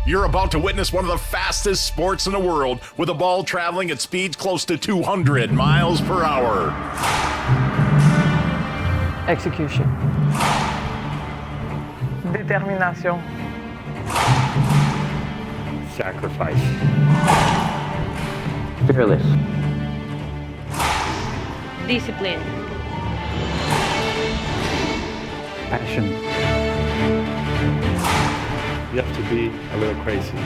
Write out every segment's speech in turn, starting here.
You're about to witness one of the fastest sports in the world, with a ball traveling at speeds close to 200 miles per hour. Execution. Determinación. Sacrifice. Fearless. Discipline. Passion. You have to be a little crazy.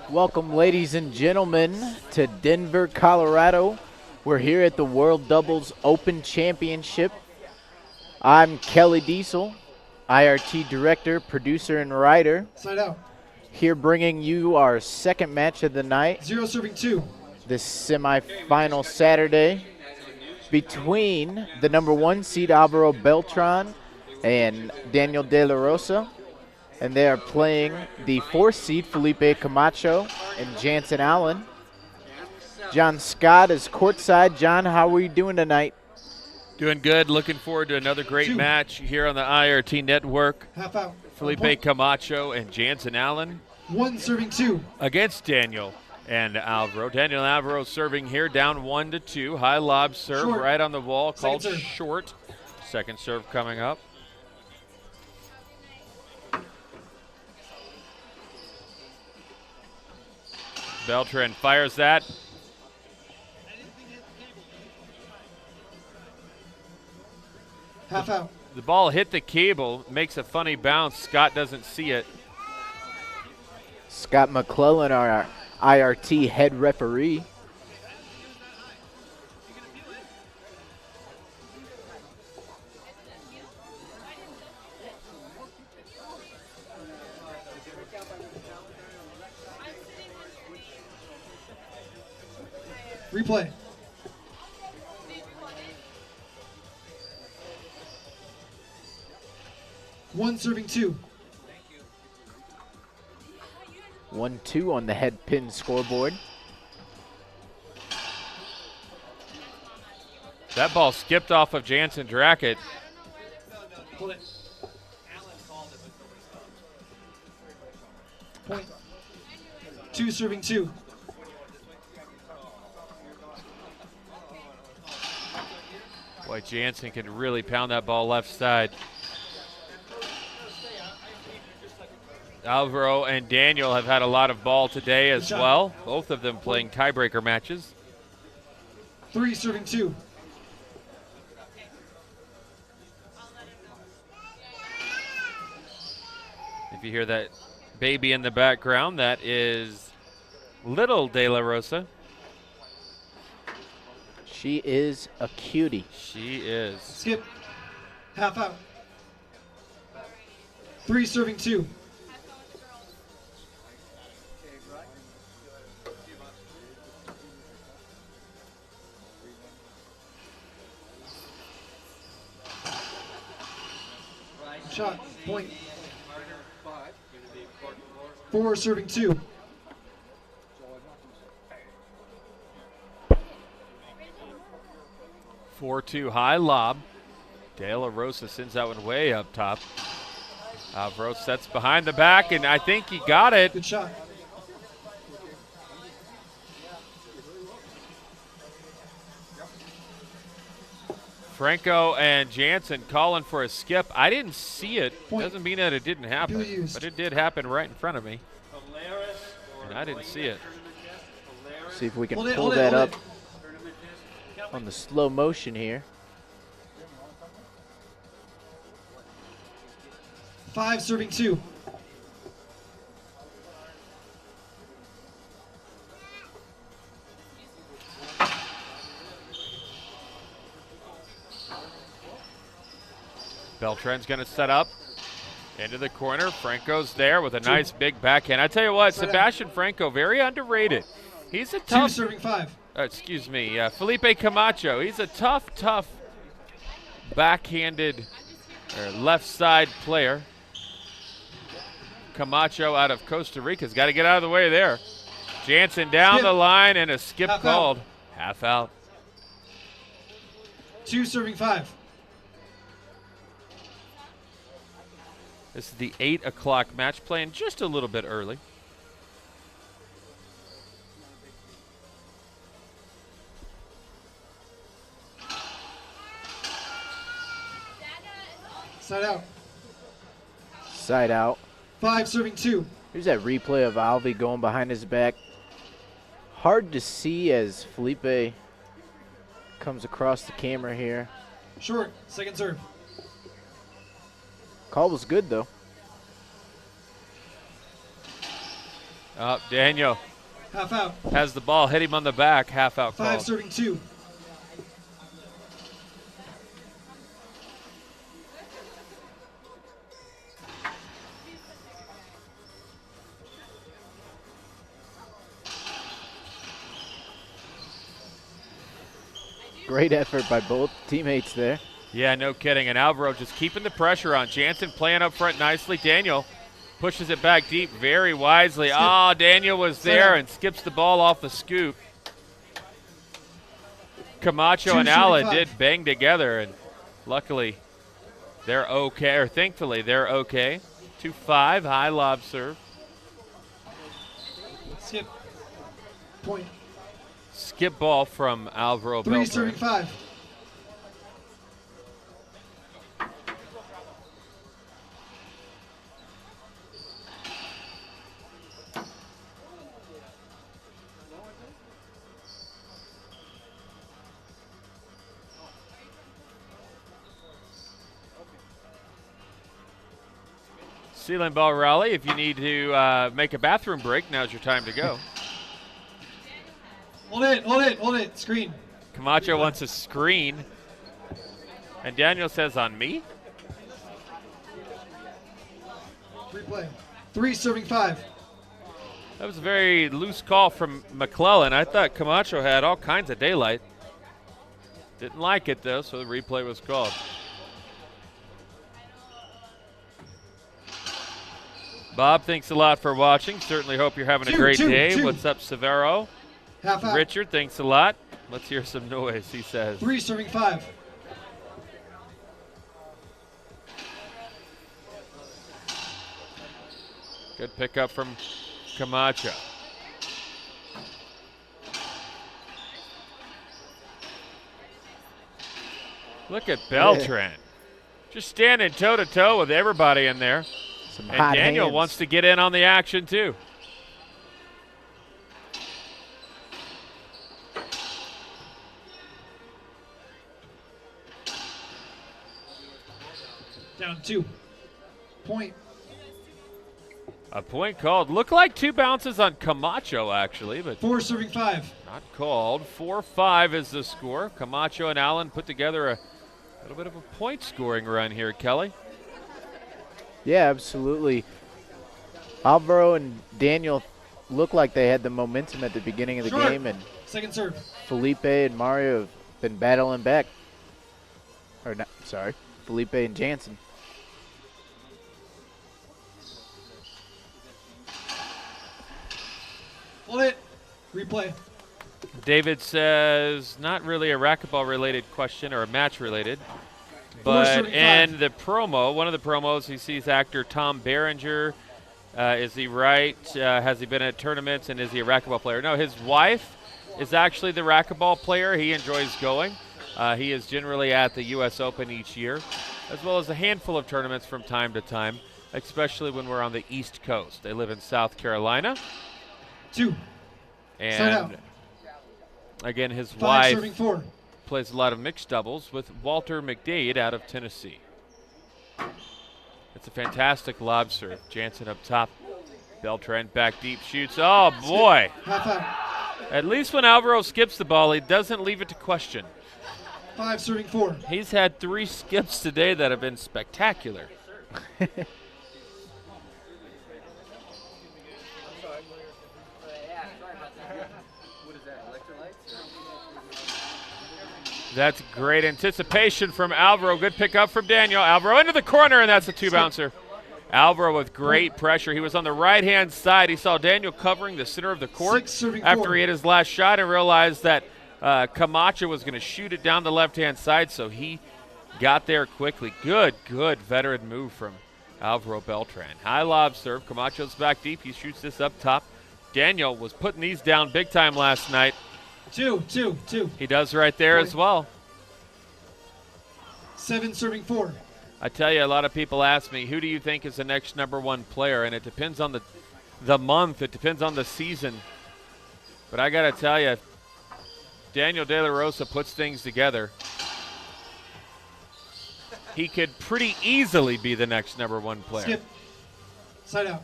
Welcome, ladies and gentlemen, to Denver, Colorado. We're here at the World Doubles Open Championship. I'm Kelly Diesel, IRT director, producer, and writer. Side out. Here bringing you our second match of the night. 0 serving 2. This semifinal Saturday between the number 1 seed Alvaro Beltran and Daniel De La Rosa. And they are playing the 4th seed, Felipe Camacho and Jansen Allen. John Scott is courtside. John, how are you doing tonight? Doing good. Looking forward to another great match here on the IRT network. Half out. Felipe Camacho and Jansen Allen 1 serving 2. against Daniel and Alvaro. Daniel and Alvaro serving here, down 1-2. High lob serve Short. right on the wall, called Second serve. short. Second serve coming up. Beltran fires that. Half out. The ball hit the cable, makes a funny bounce. Scott doesn't see it. Scott McClellan, our IRT head referee. Replay. One serving 2. 1-2 on the head pin scoreboard. That ball skipped off of Jansen's racket. Hold it. Point. 2 serving 2. Boy, Jansen can really pound that ball left side. Alvaro and Daniel have had a lot of ball today as well. Both of them playing tiebreaker matches. 3 serving 2. If you hear that baby in the background, that is little De La Rosa. She is a cutie. She is. Skip. Half out. 3 serving 2. Shot. Point. 4 serving 2. Four-two high lob. De La Rosa sends that one way up top. Alvaro sets behind the back, and I think he got it. Good shot. Franco and Jansen calling for a skip. I didn't see it. Point. Doesn't mean that it didn't happen, Used. but it did happen right in front of me. And I didn't see it. See if we can Hold it, pull hold it, that hold up it. on the slow motion here. 5 serving 2. Beltran's going to set up into the corner. Franco's there with a nice big backhand. I tell you what, Sebastian Franco, very underrated. He's a 2 tough, serving 5. Felipe Camacho. He's a tough backhanded or left side player. Camacho out of Costa Rica's got to get out of the way there. Jansen down Skip. the line and a skip Half out. called. Half out. 2 serving 5. This is the 8 o'clock match, playing just a little bit early. Side out. Side out. 5 serving 2. Here's that replay of Alvi going behind his back. Hard to see as Felipe comes across the camera here. Short. Second serve. Call was good, though. Daniel Half out. has the ball, hit him on the back, half out 5 call. serving 2. Great effort by both teammates there. Yeah, no kidding. And Alvaro just keeping the pressure on. Jansen playing up front nicely. Daniel pushes it back deep very wisely. Daniel was there and skips the ball off the scoop. Camacho and Allen did bang together, and luckily they're okay, or thankfully they're okay. 2-5, high lob serve. Skip. Point. Skip ball from Alvaro 3 Beltran. serving 5. Ceiling ball rally. If you need to make a bathroom break, now's your time to go. Hold it, hold it, hold it. Screen. Camacho wants a screen. And Daniel says, on me? Replay. 3 serving 5. That was a very loose call from McClellan. I thought Camacho had all kinds of daylight. Didn't like it, though, so the replay was called. Bob, thanks a lot for watching. Certainly hope you're having a great day. What's up, Severo? Half out. Richard, thanks a lot. Let's hear some noise, he says. 3 serving 5. Good pickup from Camacho. Look at Beltran. Just standing toe-to-toe with everybody in there. Some And hot Daniel hands. wants to get in on the action, too. Down 2. Point. A point called. Looked like 2 bounces on Camacho, actually, but 4 serving 5. not called. 4-5 is the score. Camacho and Allen put together a little bit of a point-scoring run here, Kelly. Yeah, absolutely. Alvaro and Daniel looked like they had the momentum at the beginning of the Short. game, and Second serve. Felipe and Mario have been battling back. Or not, sorry, Felipe and Jansen. Hold it. Replay. David says, not really a racquetball-related question or a match-related, but serving in 5. the promo, one of the promos, he sees actor Tom Berenger. Is he right? Has he been at tournaments, and is he a racquetball player? No, his wife is actually the racquetball player. He enjoys going. He is generally at the U.S. Open each year, as well as a handful of tournaments from time to time, especially when we're on the East Coast. They live in South Carolina. 2. Start out. And again, his 5 wife serving 4. plays a lot of mixed doubles with Walter McDade out of Tennessee. It's a fantastic lob serve. Jansen up top. Beltran back deep shoots. Oh, boy. Half out. At least when Alvaro skips the ball, he doesn't leave it to question. 5 serving 4. He's had 3 skips today that have been spectacular. That's great anticipation from Alvaro. Good pick up from Daniel. Alvaro into the corner, and that's a 2-bouncer. Alvaro with great pressure. He was on the right-hand side. He saw Daniel covering the center of the court 6 serving after 4. he hit his last shot and realized that Camacho was going to shoot it down the left-hand side, so he got there quickly. Good veteran move from Alvaro Beltran. High lob serve. Camacho's back deep. He shoots this up top. Daniel was putting these down big time last night. 2. He does right there as well. 7 serving 4. I tell you, a lot of people ask me, who do you think is the next #1 player? And it depends on the month. It depends on the season. But I got to tell you, Daniel De La Rosa puts things together. He could pretty easily be the next #1 player. Skip. Side out.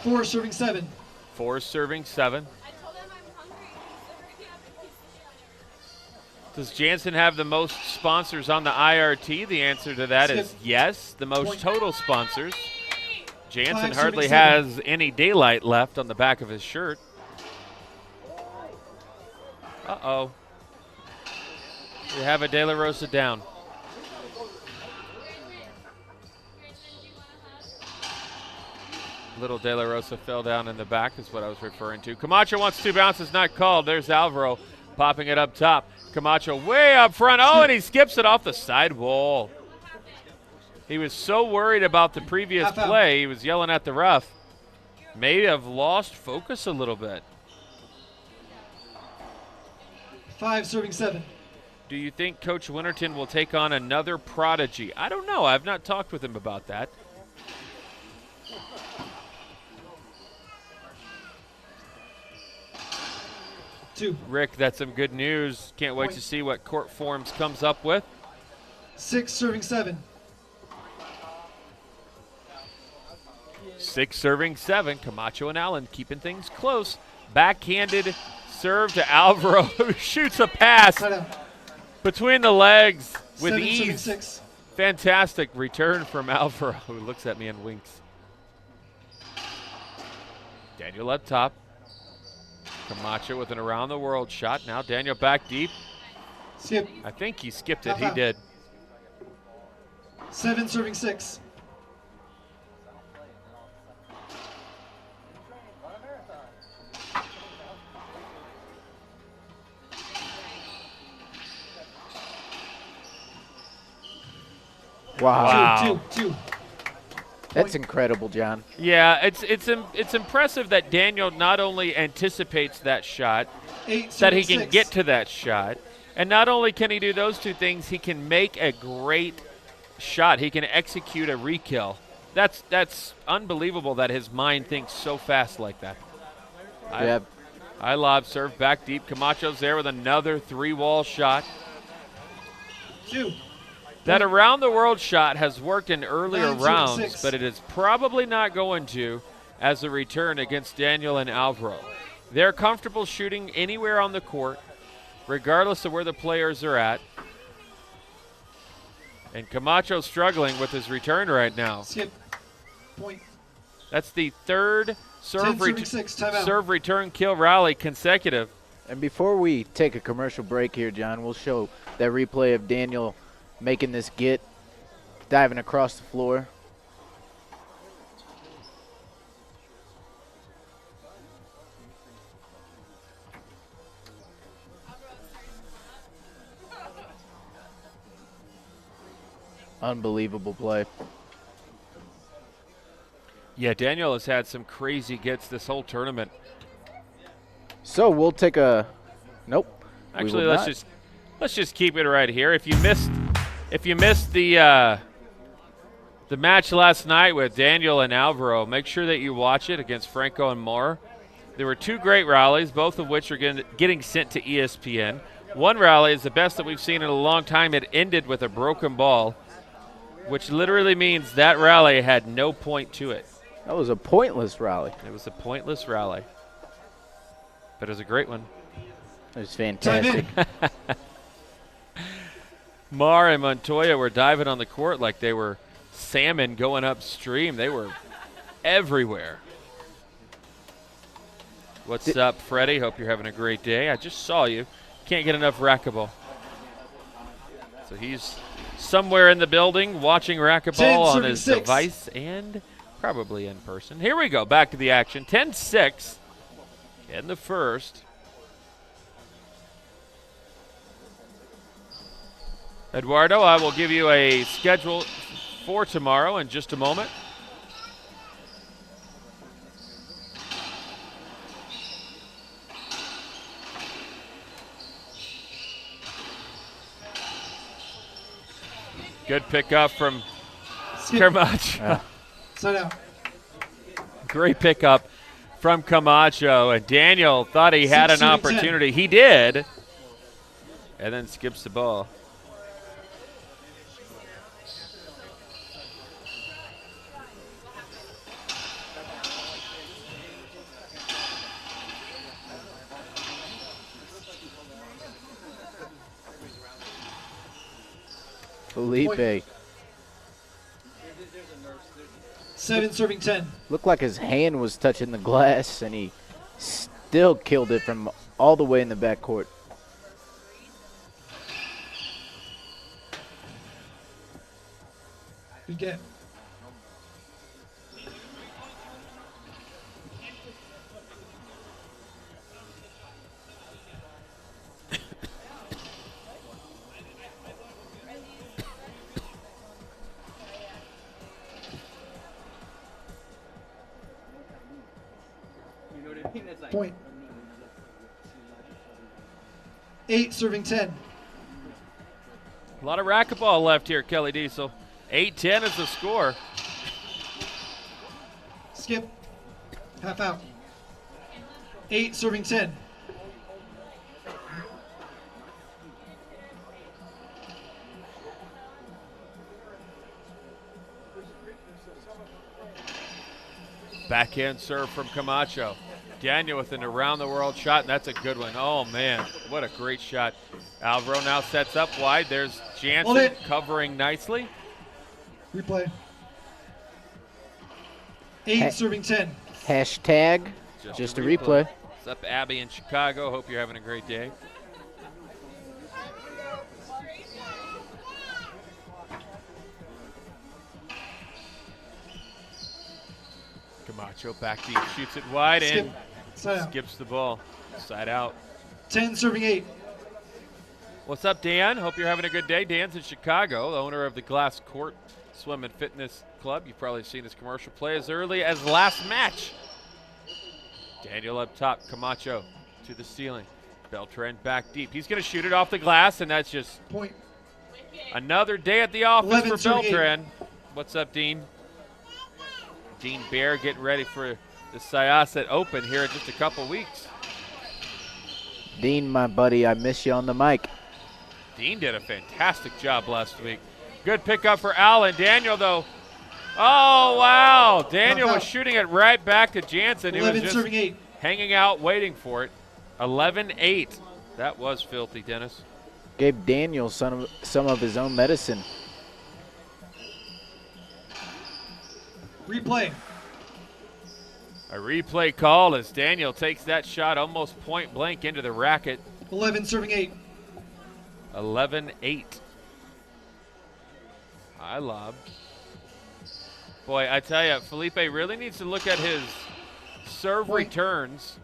4 serving 7. 4 serving 7. Does Jansen have the most sponsors on the IRT? The answer to that is yes. The most total sponsors. Jansen 5 hardly serving 7. has any daylight left on the back of his shirt. Uh-oh. We have a De La Rosa down. Little De La Rosa fell down in the back is what I was referring to. Camacho wants 2 bounces, not called. There's Alvaro popping it up top. Camacho way up front. Oh, and he skips it off the side wall. He was so worried about the previous Half out. play, he was yelling at the ref. May have lost focus a little bit. 5 serving 7. Do you think Coach Winterton will take on another prodigy? I don't know. I've not talked with him about that. Rick, that's some good news. Can't wait to see what Court Forms comes up with. 6 serving 7. 6 serving 7. Camacho and Allen keeping things close. Backhanded serve to Alvaro, who shoots a pass Side out. between the legs with 7 serving ease. 6. Fantastic return from Alvaro, who looks at me and winks. Daniel up top. Camacho with an around-the-world shot. Now Daniel back deep. Skip. I think he skipped it. Half He out. did. 7 serving 6. Wow. 2. That's incredible, John. Yeah, it's impressive that Daniel not only anticipates that shot, 8 that he serving can 6. get to that shot, and not only can he do those 2 things, he can make a great shot. He can execute a re-kill. That's unbelievable that his mind thinks so fast like that. Yeah. I lob serve back deep. Camacho's there with another 3-wall shot. 2. That around-the-world shot has worked in earlier 9 serving rounds, 6. but it is probably not going to as a return against Daniel and Alvaro. They're comfortable shooting anywhere on the court, regardless of where the players are at. And Camacho's struggling with his return right now. Skip. Point. That's the 3rd 10 serve, serving 6. Timeout. serve return kill rally consecutive. And before we take a commercial break here, John, we'll show that replay of Daniel making this get, diving across the floor. Unbelievable play. Yeah, Daniel has had some crazy gets this whole tournament. So we'll take a nope. we Actually, will let's not. just keep it right here. If you missed the The match last night with Daniel and Alvaro, make sure that you watch it against Franco and Moore. There were two great rallies, both of which are getting sent to ESPN. One rally is the best that we've seen in a long time. It ended with a broken ball, which literally means that rally had no point to it. That was a pointless rally. It was a pointless rally, but it was a great one. It was fantastic. Mar and Montoya were diving on the court like they were salmon going upstream. They were everywhere. What's up, Freddie? Hope you're having a great day. I just saw you. Can't get enough racquetball. So he's somewhere in the building watching racquetball on his device and probably in person. Here we go. Back to the action. 10-6 in the first. Eduardo, I will give you a schedule for tomorrow in just a moment. Good pickup from Camacho. Side out. Great pickup from Camacho. And Daniel thought he had an opportunity. He did. And then skips the ball. Felipe. 7 serving 10. Looked like his hand was touching the glass, and he still killed it from all the way in the backcourt. Good get. Point. 8 serving 10. A lot of racquetball left here, Kelly Diesel. 8-10 is the score. Skip. Half out. 8 serving 10. Backhand serve from Camacho. Daniel with an around-the-world shot, and that's a good one. Oh, man, what a great shot. Alvaro now sets up wide. There's Jansen covering nicely. Replay. 8 serving 10. Hashtag just a replay. What's up, Abby in Chicago? Hope you're having a great day. Camacho back deep, shoots it wide and skips the ball. Side out. 10 serving 8. What's up, Dan? Hope you're having a good day. Dan's in Chicago, the owner of the Glass Court Swim and Fitness Club. You've probably seen this commercial play as early as last match. Daniel up top, Camacho to the ceiling. Beltran back deep. He's going to shoot it off the glass, and that's just Point. another day at the office for 11-8. Beltran. What's up, Dean? Dean Bear getting ready for the Syosset Open here in just a couple weeks. Dean, my buddy, I miss you on the mic. Dean did a fantastic job last week. Good pickup for Allen. Daniel, though. Oh, wow. Daniel was shooting it right back to Jansen. He was 11 just serving 8. hanging out, waiting for it. 11-8. That was filthy, Dennis. Gave Daniel some of his own medicine. Replay. A replay call as Daniel takes that shot almost point blank into the racket. 11 serving 8. 11-8. High lob. Boy, I tell you, Felipe really needs to look at his serve returns.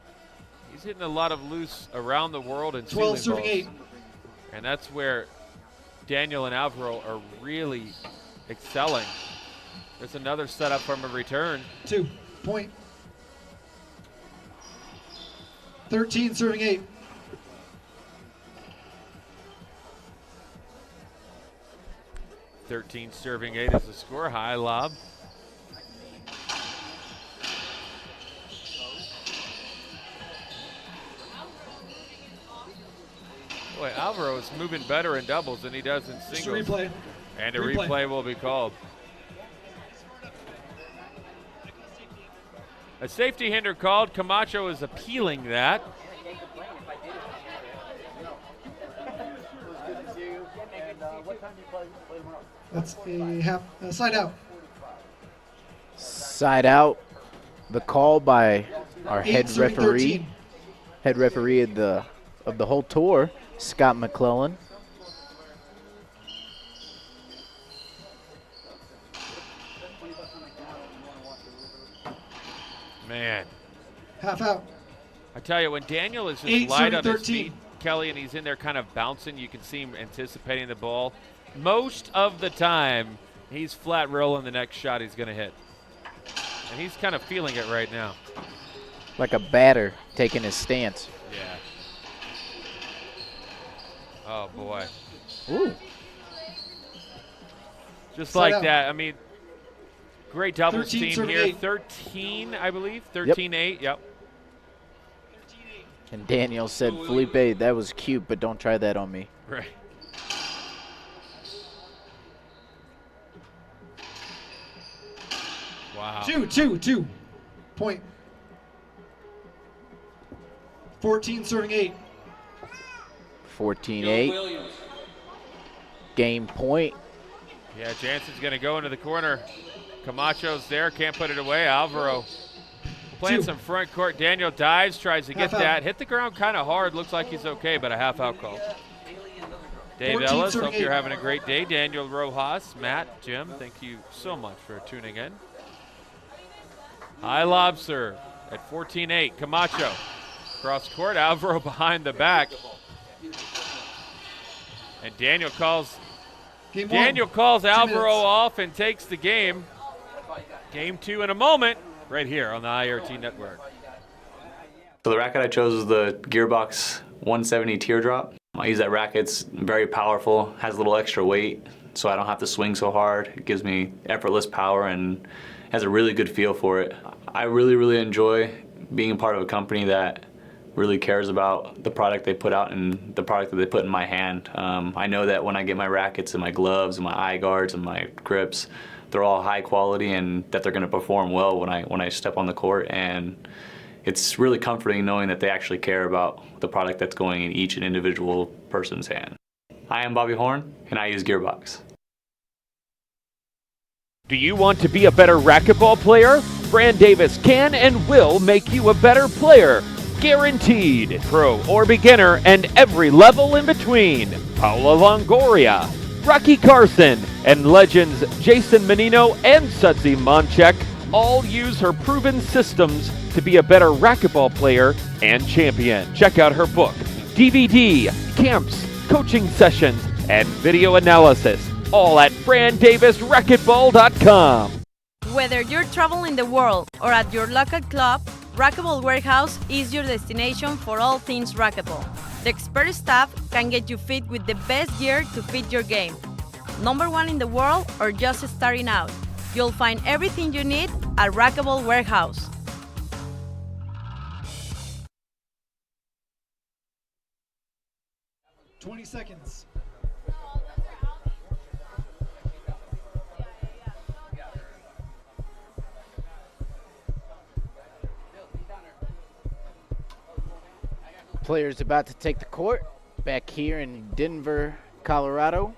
He's hitting a lot of loose around the world and 12 ceiling serving balls. 8. And that's where Daniel and Alvaro are really excelling. There's another setup from a return. 2. Point. 13 serving 8. 13 serving 8 is the score. High lob. Boy, Alvaro is moving better in doubles than he does in singles. Replay. And a replay will be called. A safety hinder called. Camacho is appealing that. That's a half side out. Side out. The call by our head serving referee. 13. Head referee of the whole tour, Scott McClellan. Man, Half out. I tell you, when Daniel is just 8 light serving on his 13. feet, Kelly, and he's in there kind of bouncing, you can see him anticipating the ball. Most of the time, he's flat rolling the next shot he's going to hit. And he's kind of feeling it right now. Like a batter taking his stance. Yeah. Oh, boy. Ooh. Just Side like out. that. I mean, great doubles 13 team serving here. 8. 13, I believe. 13-8, yep. And Daniel said, Felipe, that was cute, but don't try that on me. Right. Wow. 2. Point. 14 serving 8. 14-8. Game point. Yeah, Jansen's going to go into the corner. Camacho's there, can't put it away. Alvaro playing 2. some front court. Daniel dives, tries to get Half out. that. Hit the ground kind of hard. Looks like he's okay, but a half out call. Dave 14 Ellis, serving hope you're 8. having a great day. Daniel Rojas, Matt, Jim, thank you so much for tuning in. High lob serve at 14-8. Camacho cross court. Alvaro behind the back. And Daniel calls Game Daniel 1. calls 2 Alvaro minutes. off and takes the game. Game 2 in a moment, right here on the IRT Network. So the racket I chose was the Gearbox 170 Teardrop. I use that racket, it's very powerful, has a little extra weight, so I don't have to swing so hard. It gives me effortless power and has a really good feel for it. I really enjoy being a part of a company that really cares about the product they put out and the product that they put in my hand. I know that when I get my rackets and my gloves and my eye guards and my grips, they're all high quality and that they're going to perform well when I step on the court. And it's really comforting knowing that they actually care about the product that's going in each and individual person's hand. I am Bobby Horn, and I use Gearbox. Do you want to be a better racquetball player? Fran Davis can and will make you a better player. Guaranteed. Pro or beginner and every level in between. Paula Longoria, Rocky Carson, and legends Jason Menino and Sudsy Monchek all use her proven systems to be a better racquetball player and champion. Check out her book, DVD, camps, coaching sessions, and video analysis, all at FranDavisRacquetball.com. Whether you're traveling the world or at your local club, Racquetball Warehouse is your destination for all things racquetball. The expert staff can get you fit with the best gear to fit your game. #1 in the world or just starting out, you'll find everything you need at Racquetball Warehouse. $20 seconds. Players about to take the court back here in Denver, Colorado.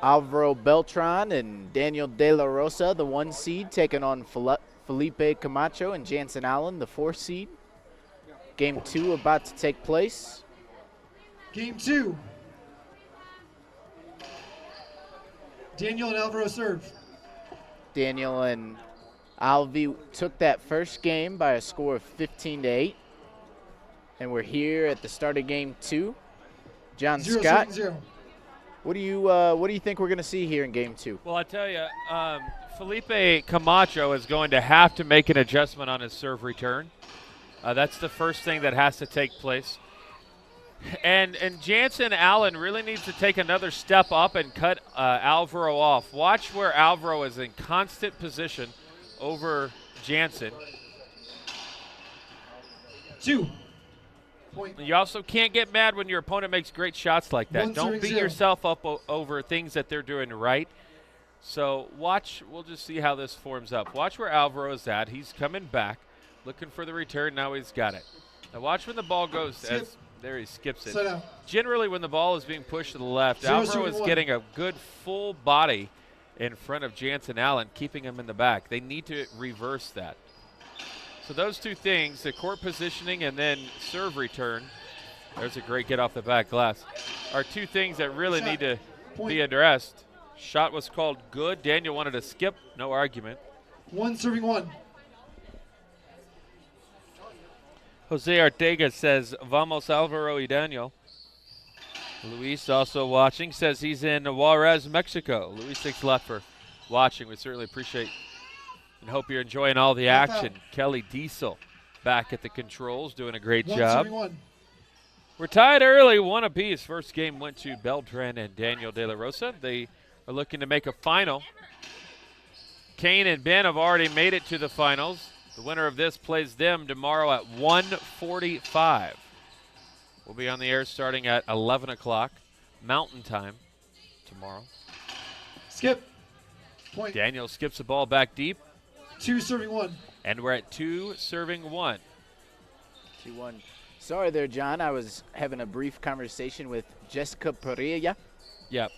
Alvaro Beltran and Daniel De La Rosa, the 1 seed, taking on Felipe Camacho and Jansen Allen, the 4 seed. Game 2 about to take place. Game 2. Daniel and Alvaro serve. Daniel and Alvi took that first game by a score of 15-8. And we're here at the start of game 2. John 0 Scott, serving 0. what do you think we're going to see here in game 2? Well, I tell you, Felipe Camacho is going to have to make an adjustment on his serve return. That's the first thing that has to take place. And Jansen Allen really needs to take another step up and cut Alvaro off. Watch where Alvaro is in constant position over Jansen. 2. Point. You also can't get mad when your opponent makes great shots like that. Don't beat yourself up over things that they're doing right. So watch, we'll just see how this forms up. Watch where Alvaro is at. He's coming back, looking for the return. Now he's got it. Now watch when the ball goes as there he skips it. Generally when the ball is being pushed to the left, Alvaro is getting a good full body in front of Jansen Allen, keeping him in the back. They need to reverse that. So those two things, the court positioning and then serve return, there's a great get off the back glass, are two things that really need to be addressed. Shot was called good. Daniel wanted to skip, no argument. 1 serving 1. Jose Arteaga says, Vamos Alvaro y Daniel. Luis also watching, says he's in Juarez, Mexico. Luis, thanks a lot for watching. We certainly appreciate and hope you're enjoying all the action. Kelly Diesel back at the controls, doing a great job. We're tied early, 1 apiece. First game went to Beltran and Daniel De La Rosa. They are looking to make a final. Kane and Ben have already made it to the finals. The winner of this plays them tomorrow at 1:45. We'll be on the air starting at 11 o'clock Mountain Time tomorrow. Skip. Point. Daniel skips the ball back deep. 2 serving 1. And we're at 2 serving 1. 2-1. Sorry there, John. I was having a brief conversation with Jessica Pereira. Yep.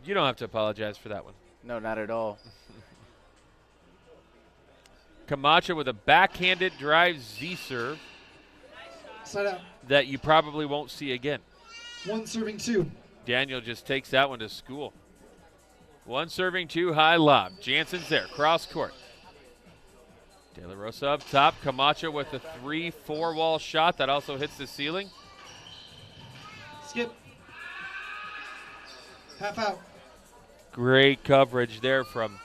You don't have to apologize for that one. No, not at all. Camacho with a backhanded drive Z-serve Side out. that you probably won't see again. 1 serving 2. Daniel just takes that one to school. 1 serving 2 high lob. Jansen's there, cross court. De La Rosa up top. Camacho with a 3-4 wall shot that also hits the ceiling. Skip. Half out. Great coverage there from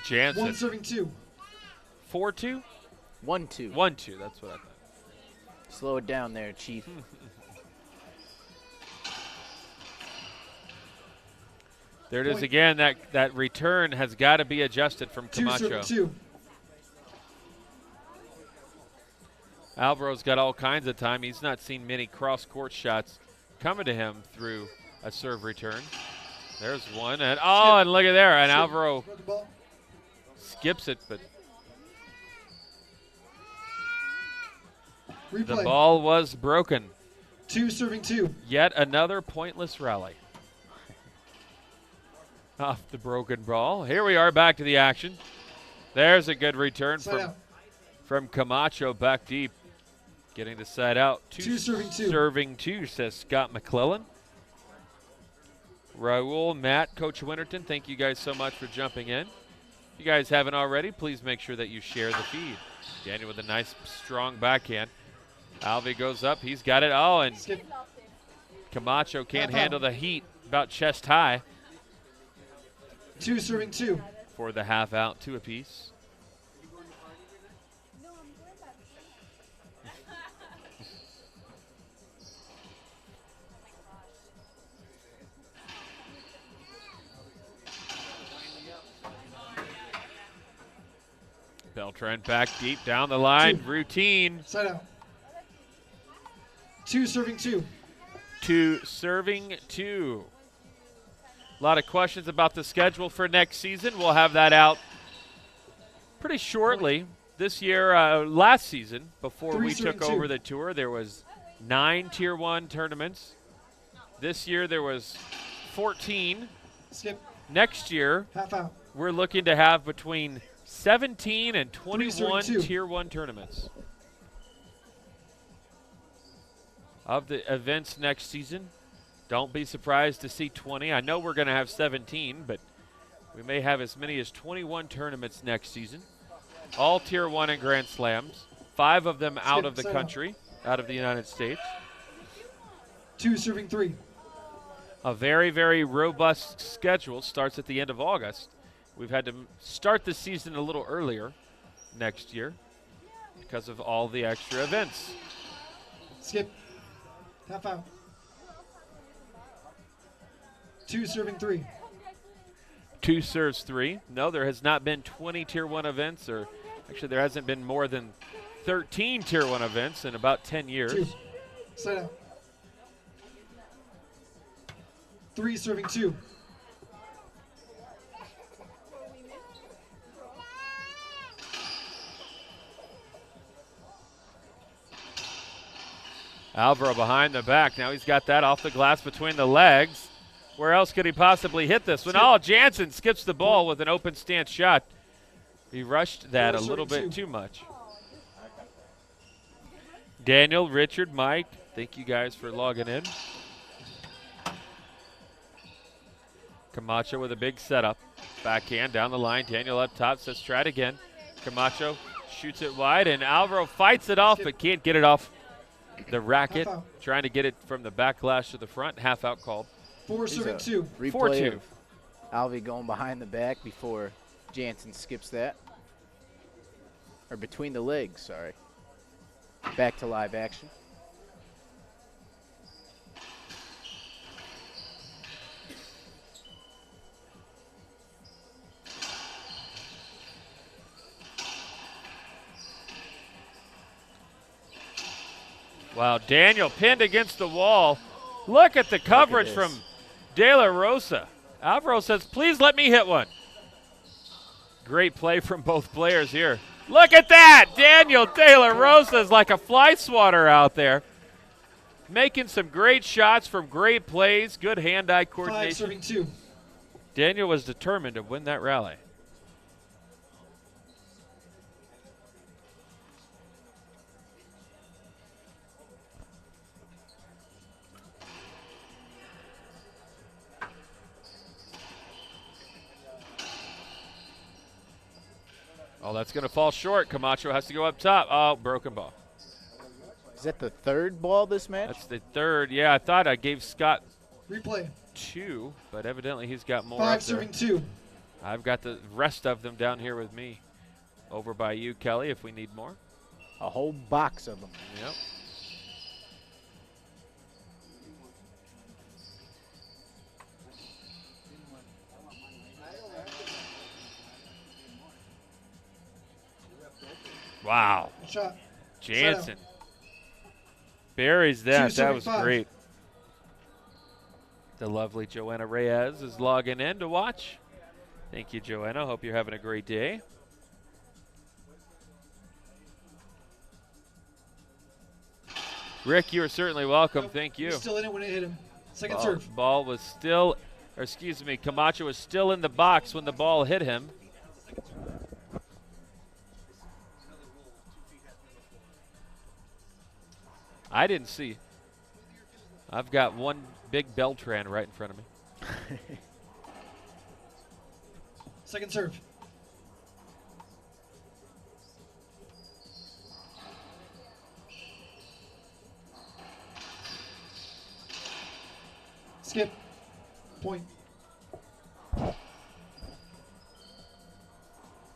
Jansen. 1 serving 2. 4-2? 1-2. 1-2, that's what I thought. Slow it down there, Chief. There it is again. That return has got to be adjusted from Camacho. 2 serving 2. Alvaro's got all kinds of time. He's not seen many cross-court shots coming to him through a serve return. There's one. And and look at there. And Alvaro skips it, but the ball was broken. 2 serving 2. Yet another pointless rally. Off the broken ball. Here we are back to the action. There's a good return from Camacho back deep. Getting the side out. 2 serving 2. Serving 2, says Scott McClellan. Raul, Matt, Coach Winterton, thank you guys so much for jumping in. If you guys haven't already, please make sure that you share the feed. Daniel with a nice, strong backhand. Alvey goes up. He's got it. Oh, and Camacho can't handle the heat, about chest high. 2 serving 2. For the half out, 2 apiece. Beltran back deep down the line. Routine. Side out. 2 serving 2. 2 serving 2. A lot of questions about the schedule for next season. We'll have that out pretty shortly. This year, last season, before we took over the tour, there was 9 Tier 1 tournaments. This year, there was 14. Skip. Next year, half out. We're looking to have between 17 and 21 Tier 1 tournaments. Of the events next season, don't be surprised to see 20. I know we're going to have 17, but we may have as many as 21 tournaments next season. All Tier 1 and Grand Slams. 5 of them out of the country, out of the United States. 2 serving 3. A very, very robust schedule starts at the end of August. We've had to start the season a little earlier next year because of all the extra events. Skip. Half out. 2 serving 3. 2 serves 3. No, there has not been 20 Tier 1 events, or actually there hasn't been more than 13 Tier 1 events in about 10 years. 2. Side out. 3 serving 2. Alvaro behind the back. Now he's got that off the glass between the legs. Where else could he possibly hit this one? Oh, Jansen skips the ball with an open stance shot. He rushed that a little bit too much. Daniel, Richard, Mike, thank you guys for logging in. Camacho with a big setup. Backhand down the line. Daniel up top says try it again. Camacho shoots it wide, and Alvaro fights it off but can't get it off the racket. Trying to get it from the backlash to the front. Half out called. 4 serving 2. Replay 4-2. of Alvy going behind the back before Jansen skips that. Or between the legs, sorry. Back to live action. Wow, Daniel pinned against the wall. Look at the coverage from De La Rosa. Alvaro says, please let me hit one. Great play from both players here. Look at that! Daniel De La Rosa is like a fly swatter out there. Making some great shots from great plays. Good hand-eye 5 coordination. serving 2. Daniel was determined to win that rally. Oh, that's going to fall short. Camacho has to go up top. Oh, broken ball. Is that the third ball this match? That's the third. Yeah, I thought I gave Scott Replay. 2, but evidently he's got more. 5 up there. serving 2. I've got the rest of them down here with me. Over by you, Kelly, if we need more. A whole box of them. Yep. Wow. Shot. Jansen buries that. That was great. The lovely Joanna Reyes is logging in to watch. Thank you, Joanna. Hope you're having a great day. Rick, you are certainly welcome. Thank you. He's still in it when it hit him. Second serve. Ball was still, or excuse me, Camacho was still in the box when the ball hit him. I didn't see. I've got one big Beltran right in front of me. Second serve. Skip. Point.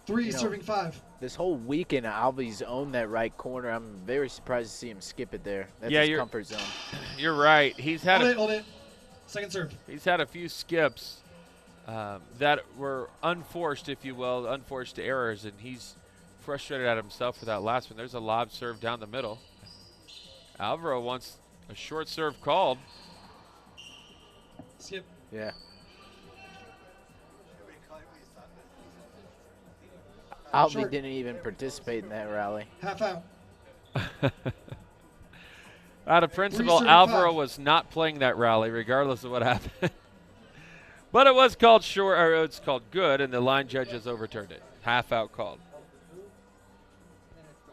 3 serving 5. This whole weekend, Alvy's owned that right corner. I'm very surprised to see him skip it there. That's his comfort zone. You're right. He's had Hold it. Second serve. He's had a few skips that were unforced, if you will, unforced errors, and he's frustrated at himself for that last one. There's a lob serve down the middle. Alvaro wants a short serve called. Skip. Yeah. Alvy didn't even participate in that rally. Half out. Out of principle, Alvaro was not playing that rally, regardless of what happened. But it was called short, or it's called good, and the line judges overturned it. Half out called.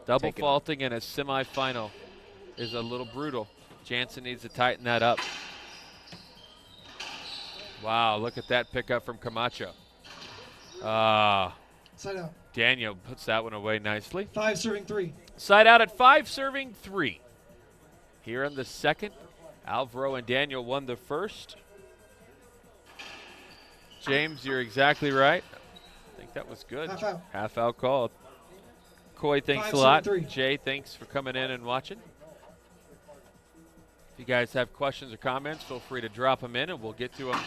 Double faulting in a semifinal is a little brutal. Jansen needs to tighten that up. Wow, look at that pickup from Camacho. Side out. Daniel puts that one away nicely. 5 serving 3. Side out at 5, serving 3. Here in the second, Alvaro and Daniel won the first. James, you're exactly right. I think that was good. Half out. Half out called. Coy, thanks 5 a lot. serving 3. Jay, thanks for coming in and watching. If you guys have questions or comments, feel free to drop them in, and we'll get to them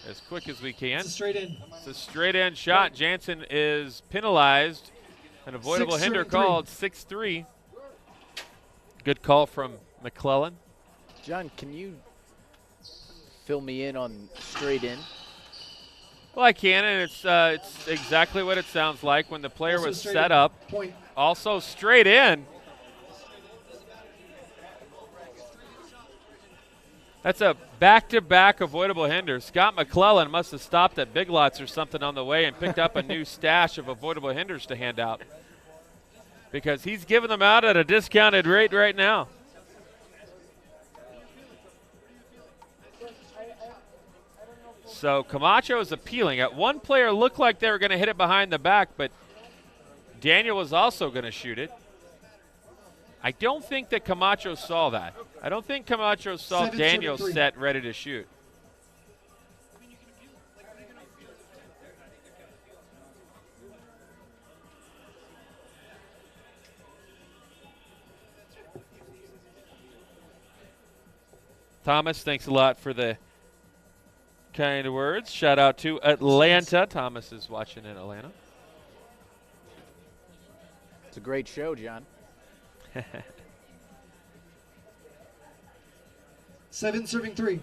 as quick as we can. It's a straight in. It's a straight in shot. Jansen is penalized. An avoidable hinder called 6-3. Good call from McClellan. John, can you fill me in on straight in? Well, I can, and it's exactly what it sounds like when the player Also was straight set in. up. Point. Also straight in. That's a back-to-back avoidable hinder. Scott McClellan must have stopped at Big Lots or something on the way and picked up a new stash of avoidable hinders to hand out, because he's giving them out at a discounted rate right now. So Camacho is appealing. At one player looked like they were going to hit it behind the back, but Daniel was also going to shoot it. I don't think that Camacho saw that. I don't think Camacho saw Daniel set ready to shoot. Thomas, thanks a lot for the kind words. Shout out to Atlanta. Thomas is watching in Atlanta. It's a great show, John. 7 serving 3.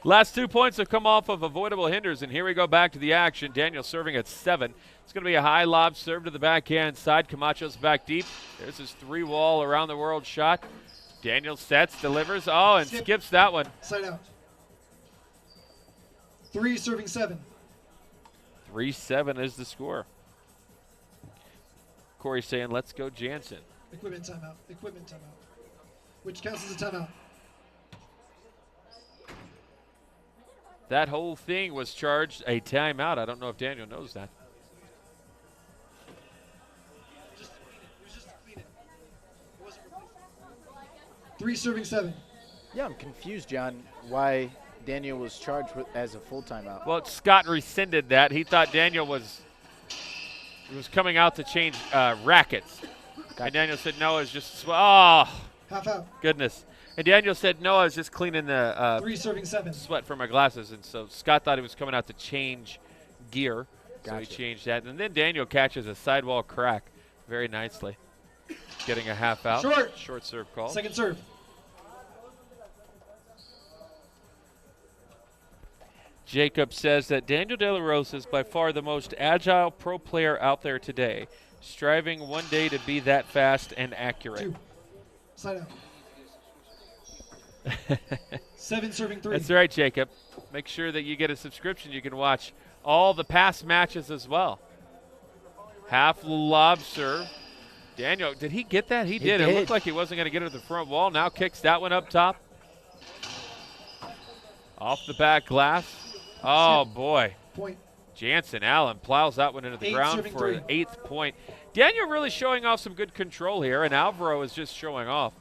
Last 2 points have come off of avoidable hinders, and here we go back to the action. Daniel serving at 7. It's going to be a high lob serve to the backhand side. Camacho's back deep. There's his 3-wall around the world shot. Daniel sets, delivers. Oh, and skips that one. Side out. 3 serving 7. 3-7 is the score. Corey saying, let's go Jansen. Equipment timeout. Equipment timeout. Which counts as a timeout. That whole thing was charged a timeout. I don't know if Daniel knows that. Just to clean it. It wasn't replaced. 3 serving 7. Yeah, I'm confused, John, why Daniel was charged as a full timeout. Well, Scott rescinded that. He thought Daniel was coming out to change rackets. Gotcha. And Daniel said, no, it's just, oh, Half out. goodness. And Daniel said, no, I was just cleaning the 3 serving 7. sweat from my glasses. And so Scott thought he was coming out to change gear. So he Gotcha. changed that. And then Daniel catches a sidewall crack very nicely, getting a half out. Short serve call. Second serve. Jacob says that Daniel De La Rosa is by far the most agile pro player out there today, striving one day to be that fast and accurate. 2. Side out. 7 serving 3. That's right, Jacob. Make sure that you get a subscription. You can watch all the past matches as well. Half lob serve. Daniel, did he get that? He did. It looked like he wasn't going to get it to the front wall. Now kicks that one up top. Off the back glass. Oh, boy. Point. Jansen Allen plows that one into the ground for an 8th point. Daniel really showing off some good control here, and Alvaro is just showing off.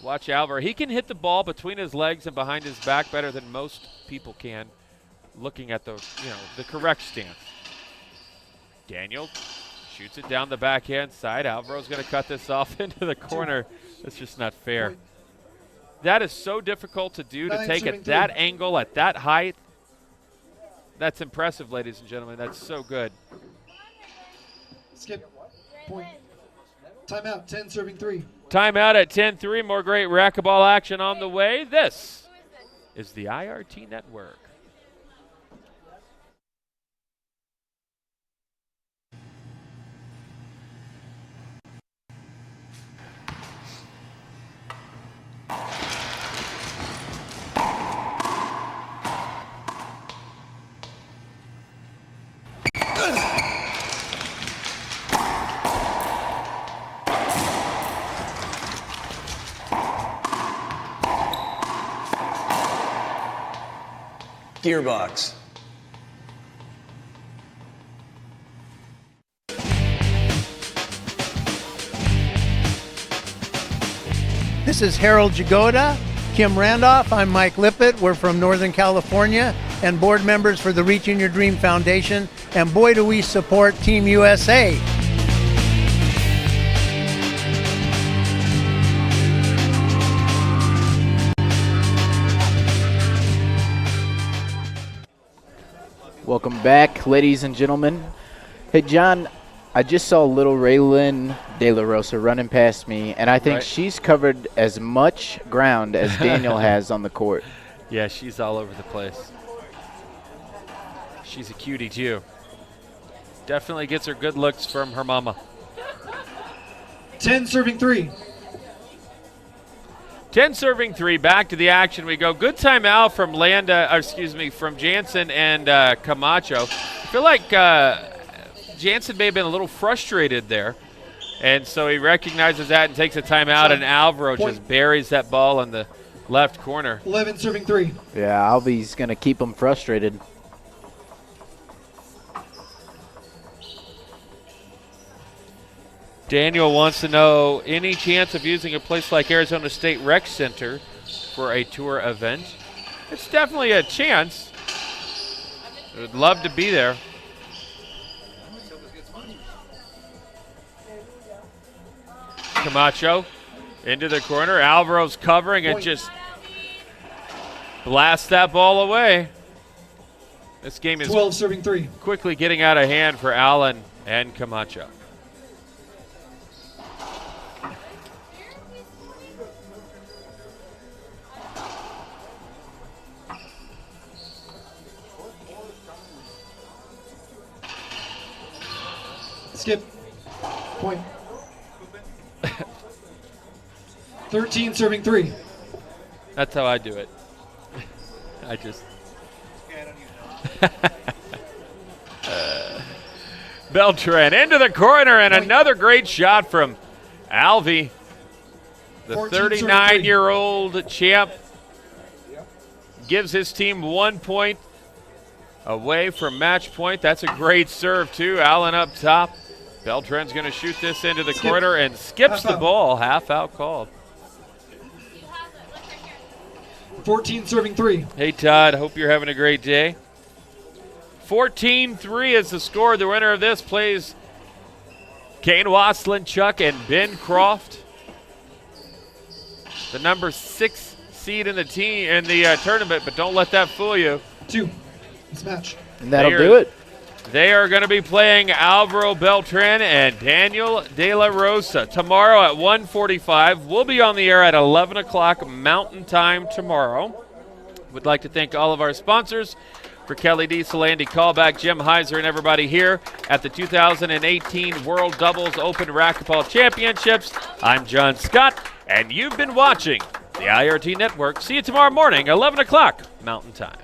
Watch Alvaro. He can hit the ball between his legs and behind his back better than most people can, looking at the correct stance. Daniel shoots it down the backhand side. Alvaro's going to cut this off into the corner. That's just not fair. Point. That is so difficult to do, to 9 take serving at that 3. angle, at that height. That's impressive, ladies and gentlemen. That's so good. Skip. Point. Timeout. 10 serving 3. Timeout at 10-3. More great racquetball action on the way. This is the IRT Network. Gearbox. This is Harold Jagoda, Kim Randolph. I'm Mike Lippett. We're from Northern California and board members for the Reaching Your Dream Foundation. and boy, do we support Team USA. Welcome back, ladies and gentlemen. Hey, John, I just saw little Raylyn De La Rosa running past me, and I think she's covered as much ground as Daniel has on the court. Yeah, she's all over the place. She's a cutie, too. Definitely gets her good looks from her mama. 10 serving 3. 10 serving 3. Back to the action we go. Good timeout from from Jansen and Camacho. I feel like Jansen may have been a little frustrated there. And so he recognizes that and takes a timeout, and Alvaro just buries that ball in the left corner. 11 serving 3. Yeah, Alvy's going to keep him frustrated. Daniel wants to know any chance of using a place like Arizona State Rec Center for a tour event. It's definitely a chance. I would love to be there. Camacho into the corner. Alvaro's covering and just blasts that ball away. This game is 12 serving 3. quickly getting out of hand for Allen and Camacho. Skip. Point. 13 serving 3. That's how I do it. I just. Beltran into the corner, and another great shot from Alvy. The 39-year-old champ gives his team 1 point away from match point. That's a great serve, too. Allen up top. Beltran's going to shoot this into the corner and skips the ball. Half out called. 14 serving 3. Hey, Todd. Hope you're having a great day. 14-3 is the score. The winner of this plays Kane Waslinchuk and Ben Croft. The number 6 seed in the tournament, but don't let that fool you. 2. This match. And that'll do it. They are going to be playing Alvaro Beltran and Daniel De La Rosa tomorrow at 1:45. We'll be on the air at 11 o'clock Mountain Time tomorrow. We'd like to thank all of our sponsors. For Kelly D. Solandi, Callback, Jim Heiser, and everybody here at the 2018 World Doubles Open Racquetball Championships. I'm John Scott, and you've been watching the IRT Network. See you tomorrow morning, 11 o'clock Mountain Time.